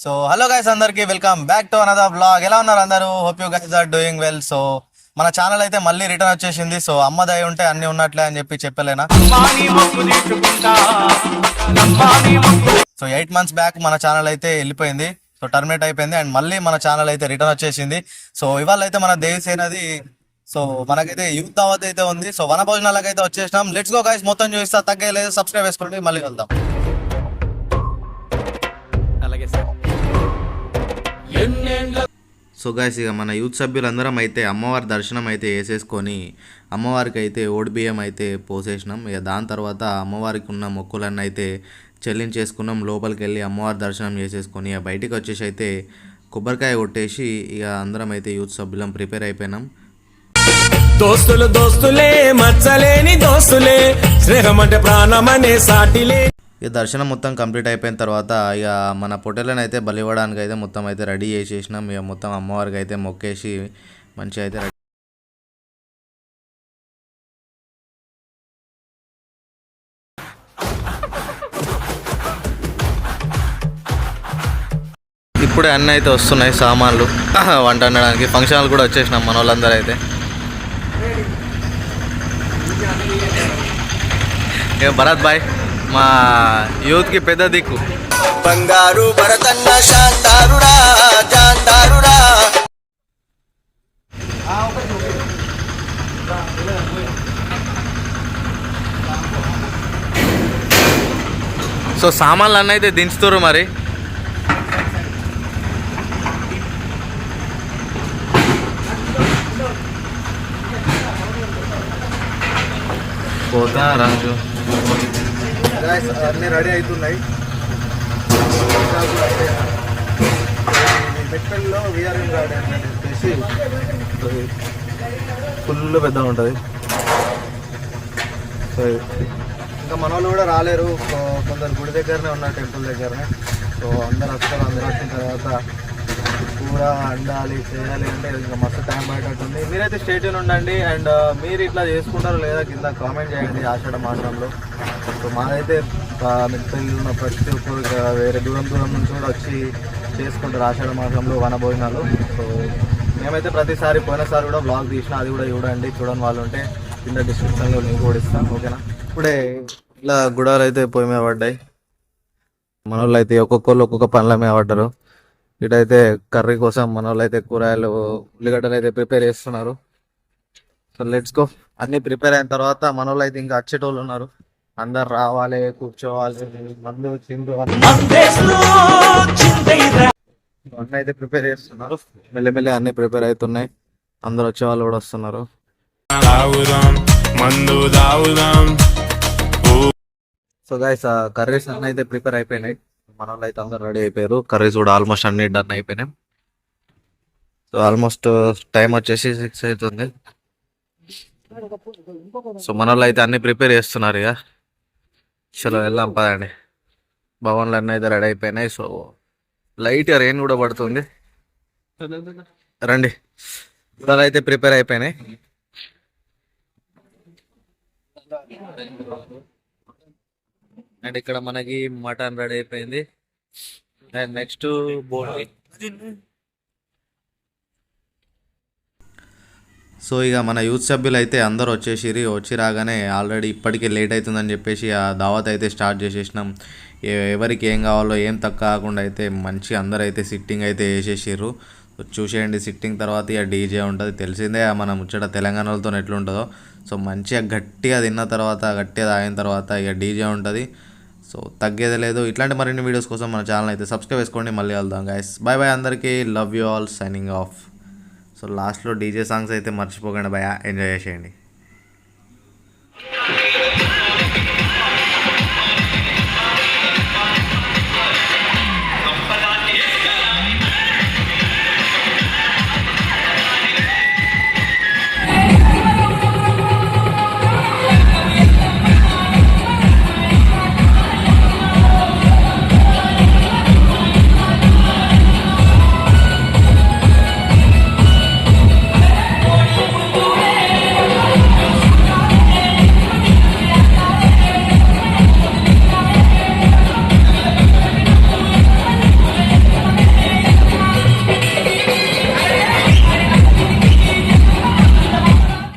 So hello guys, అందరికి welcome back to another blog. ఎలా ఉన్నారు అందరూ? Hope you guys are doing well. So మన ఛానల్ అయితే మళ్ళీ రిటర్న్ వచ్చేసింది. సో అమ్మ దయ ఉంటే అన్ని ఉన్నట్లే అని చెప్పలేనా. సో 8 months బ్యాక్ మన ఛానల్ అయితే వెళ్ళిపోయింది. సో టర్మినేట్ అయిపోయింది అండ్ మళ్ళీ మన ఛానల్ అయితే రిటర్న్ వచ్చేసింది. సో ఇవాళ అయితే మన దేవసేనది సో మనకైతే యూత్ దావత్ అయితే ఉంది. సో వన భోజనాలకు అయితే వచ్చేసినాం. లెట్స్ గో గైస్, మొత్తం చూపిస్తా, తగ్గలేదు. సబ్స్క్రైబ్ చేసుకోండి, మళ్ళీ వెళ్దాం. సో గైస్, ఇక మన యూత్ సభ్యులందరం అయితే అమ్మవారి దర్శనం అయితే వేసేసుకొని అమ్మవారికి అయితే బియ్యం అయితే పోసేసినాం. ఇక దాని తర్వాత అమ్మవారికి ఉన్న మొక్కులన్నీ అయితే చెల్లించేసుకున్నాం. లోపలికి వెళ్ళి అమ్మవారి దర్శనం చేసేసుకొని ఇక బయటికి వచ్చేసి అయితే కొబ్బరికాయ కొట్టేసి ఇక అందరం అయితే యూత్ సభ్యులం ప్రిపేర్ అయిపోయినాం. దోస్తులే మచ్చలేని దోస్తులే, స్నేహం అంటే ప్రాణమనే సాటిలే. ఇక దర్శనం మొత్తం కంప్లీట్ అయిపోయిన తర్వాత ఇక మన పొట్టెలను అయితే బలి ఇవ్వడానికి అయితే మొత్తం అయితే రెడీ చేసేసినాం. ఇక మొత్తం అమ్మవారికి అయితే మొక్కేసి మంచిగా అయితే రెడీ. ఇప్పుడే అన్నీ అయితే వస్తున్నాయి సామాన్లు వంట వండడానికి. ఫంక్షన్లు కూడా వచ్చేసినాం మన వాళ్ళందరూ అయితే. ఇక భరత్ బాయ్ మా యూత్కి పెద్ద దిక్కు. బంగారు భరతన్న శాంతారుడా జాందారుడా. సో సామాన్లు అన్నీ అయితే దించుతారు మరి. పోతా రంగు అన్నీ రెడీ అవుతున్నాయి. మెట్పల్లిలో విఆర్ఎం గార్డెన్ అని చెప్పేసి ఫుల్ పెద్దగా ఉంటుంది. సో ఇంకా మన వాళ్ళు కూడా రాలేరు. కొందరు గుడి దగ్గరనే ఉన్నారు, టెంపుల్ దగ్గరనే. సో అందరు వస్తారు. అందరు వచ్చిన తర్వాత కూర వండాలి చేయాలి అంటే ఇంకా మస్తు టైం పడేటట్టుంది. మీరైతే స్టేట్యూన్ ఉండండి. అండ్ మీరు ఇట్లా చేసుకుంటారో లేదా కింద కామెంట్ చేయండి ఆషాఢ మాసంలో. సో మాదైతే మెట్పల్లి ఉన్న ప్రతి ఒక్కరు వేరే దూరం నుంచి కూడా వచ్చి చేసుకుంటారు ఆషాఢ మాసంలో వన భోజనాలు. సో మేమైతే ప్రతిసారి పోయినసారి కూడా బ్లాగ్ తీసిన, అది కూడా చూడని వాళ్ళు ఉంటే కింద డిస్క్రిప్షన్లో లింక్ కూడా ఇస్తాను, ఓకేనా. ఇప్పుడే ఇలా గుడాలు అయితే పొయ్యి మీద పడ్డాయి. మన వాళ్ళు అయితే ఒక్కొక్కరు ఒక్కొక్క పనుల మీద పడ్డారు. ఇటైతే కర్రీ కోసం మన వాళ్ళు అయితే కూరగాయలు ఉల్లిగడ్డలు అయితే ప్రిపేర్ చేస్తున్నారు. So let's go. అన్నీ ప్రిపేర్ అయిన తర్వాత మన వాళ్ళు అయితే ఇంకా వచ్చేటోళ్ళు ఉన్నారు. అందరు రావాలి, కూర్చోవాలి, మందు చిందు అన్నీ అయితే ప్రిపేర్ చేస్తున్నారు. మెల్లమెల్లి అన్ని ప్రిపేర్ అవుతున్నాయి. అందరు వచ్చే వాళ్ళు కూడా వస్తున్నారు. సో గైస్, కర్రీస్ అన్నీ అయితే ప్రిపేర్ అయిపోయినాయి. మన వాళ్ళు అయితే అందరు రెడీ అయిపోయారు. కర్రీస్ కూడా ఆల్మోస్ట్ అన్ని డన్ అయిపోయినాయి. సో ఆల్మోస్ట్ టైం వచ్చేసి 6 అవుతుంది. సో మన వాళ్ళు అయితే అన్ని ప్రిపేర్ చేస్తున్నారు. ఇక చలో వెళ్దాం పదండి. భవన్లు అన్నీ అయితే రెడీ అయిపోయినాయి. సో లైట్గా రెయిన్ కూడా పడుతుంది. రండి. గుడాలు అయితే ప్రిపేర్ అయిపోయినాయి. అండ్ ఇక్కడ మనకి మటన్ రెడీ అయిపోయింది. అండ్ నెక్స్ట్ బోటి. సో ఇక మన యూత్ సభ్యులు అయితే అందరూ వచ్చి రాగానే ఆల్రెడీ ఇప్పటికే లేట్ అవుతుందని చెప్పేసి ఆ దావత్ అయితే స్టార్ట్ చేసేసినాం. ఎవరికి ఏం కావాలో ఏం తక్కువ కాకుండా అయితే మంచి అందరూ అయితే సిట్టింగ్ అయితే వేసేసారు. చూసేయండి, సిట్టింగ్ తర్వాత ఇక డీజే ఉంటుంది. తెలిసిందే మన ముచ్చట తెలంగాణలతో ఎట్లుంటుందో. సో మంచిగా గట్టిగా తిన్న తర్వాత, గట్టిగా తాగిన తర్వాత ఇక డీజే ఉంటుంది. సో తగ్గేదే లేదు. ఇట్లాంటి మరిన్ని వీడియోస్ కోసం మన ఛానల్ అయితే సబ్స్క్రైబ్ చేసుకోండి. మళ్ళీ వెళ్దాం గైస్. బాయ్ బాయ్ అందరికీ. Love you all. Signing off. So లాస్ట్లో డీజే సాంగ్స్ అయితే మర్చిపోకండి భయ, ఎంజాయ్ చేసేయండి.